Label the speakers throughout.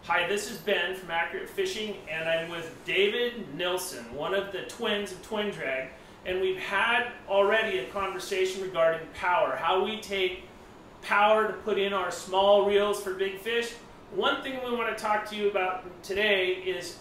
Speaker 1: Hi, this is Ben from Accurate Fishing, and I'm with David Nilsson, one of the twins of Twin Drag, and we've had already a conversation regarding power, how we take power to put in our small reels for big fish. One thing we want to talk to you about today is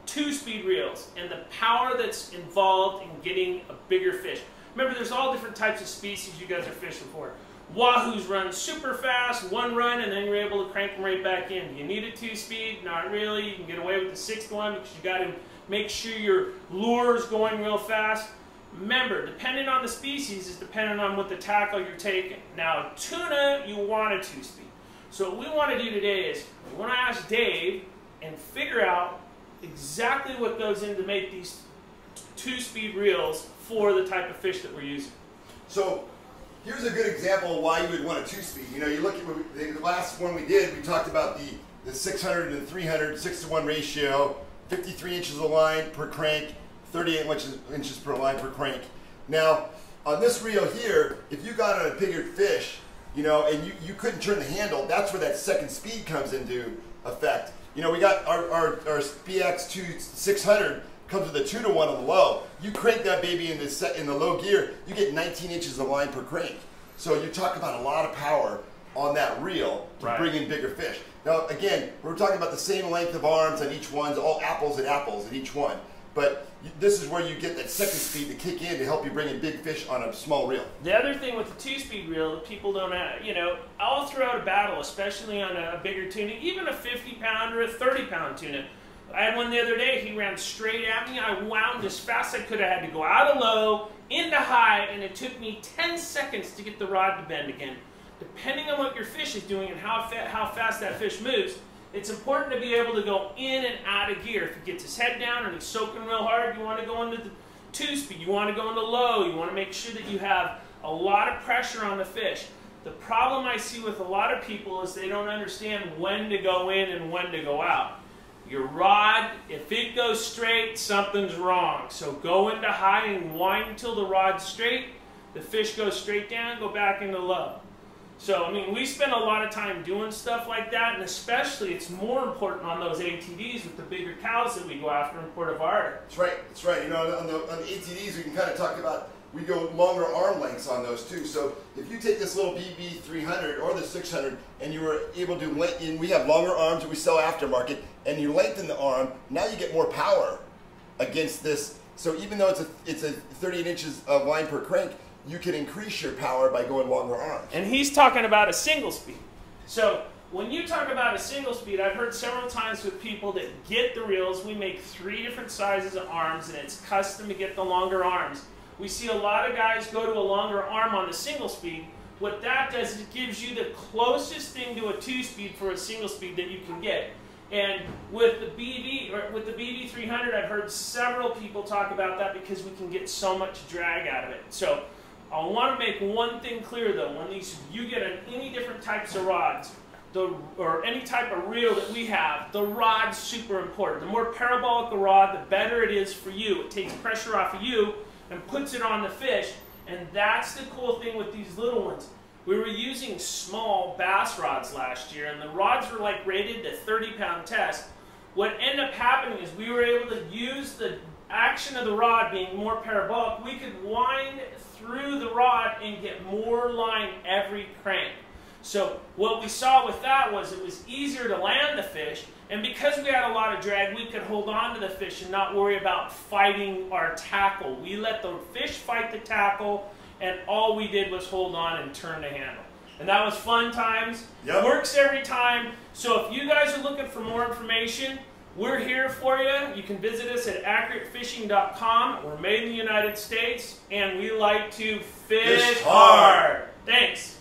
Speaker 1: two-speed reels and the power that's involved in getting a bigger fish. Remember, there's all different types of species you guys are fishing for. Wahoos run super fast, one run, and then you're able to crank them right back in. Do you need a two-speed? Not really. You can get away with the sixth one because you got to make sure your lure is going real fast. Remember, depending on the species is dependent on what the tackle you're taking. Now, tuna, you want a two-speed. So what we want to do today is we want to ask Dave and figure out exactly what goes in to make these two-speed reels for the type of fish that we're using.
Speaker 2: So here's a good example of why you would want a two-speed. You know, you look at the last one we did, we talked about the 600 and 300 6-to-1 ratio, 53 inches of line per crank, 38 inches per line per crank. Now, on this reel here, if you got on a bigger fish, you know, and you couldn't turn the handle, that's where that second speed comes into effect. You know, we got our BX2 600 comes with a 2-to-1 on the low. You crank that baby in the low gear, you get 19 inches of line per crank. So you talk about a lot of power on that reel to bring in bigger fish. Now again, we're talking about the same length of arms on each one, all apples and apples at each one. But this is where you get that second speed to kick in to help you bring in big fish on a small reel.
Speaker 1: The other thing with the two-speed reel that people don't have, you know, all throughout a battle, especially on a bigger tuna, even a 50-pound or a 30-pound tuna. I had one the other day, he ran straight at me. I wound as fast as I could. I had to go out of low, into high, and it took me 10 seconds to get the rod to bend again. Depending on what your fish is doing and how fast that fish moves, it's important to be able to go in and out of gear. If he gets his head down and he's soaking real hard, you want to go into the two-speed. You want to go into low. You want to make sure that you have a lot of pressure on the fish. The problem I see with a lot of people is they don't understand when to go in and when to go out. Your rod, if it goes straight, something's wrong. So go into high and wind until the rod's straight. The fish goes straight down, go back into low. So, I mean, we spend a lot of time doing stuff like that, and especially it's more important on those ATDs with the bigger cows that we go after in Puerto Vallarta.
Speaker 2: That's right, that's right. You know, on the ATDs, we can kind of talk about, we go longer arm lengths on those too. So if you take this little BB 300 or the 600 and you were able to, and we have longer arms that we sell aftermarket, and you lengthen the arm, now you get more power against this. So even though it's a 38 inches of line per crank, you can increase your power by going longer arms.
Speaker 1: And he's talking about a single speed. So when you talk about a single speed, I've heard several times with people that get the reels, we make 3 different sizes of arms and it's custom to get the longer arms. We see a lot of guys go to a longer arm on the single speed. What that does is it gives you the closest thing to a 2-speed for a single speed that you can get. And with the BB 300, I've heard several people talk about that because we can get so much drag out of it. So I want to make one thing clear though, when you get any different types of rods, or any type of reel that we have, the rod's super important. The more parabolic the rod, the better it is for you. It takes pressure off of you and puts it on the fish, and that's the cool thing with these little ones. We were using small bass rods last year, and the rods were like rated to 30-pound test. What ended up happening is we were able to use the action of the rod being more parabolic. We could wind through the rod and get more line every crank. So what we saw with that was it was easier to land the fish, and because we had a lot of drag, we could hold on to the fish and not worry about fighting our tackle. We let the fish fight the tackle, and all we did was hold on and turn the handle. And that was fun times. Yep. Works every time. So if you guys are looking for more information, we're here for you. You can visit us at accuratefishing.com. We're made in the United States, and we like to fish hard. Thanks.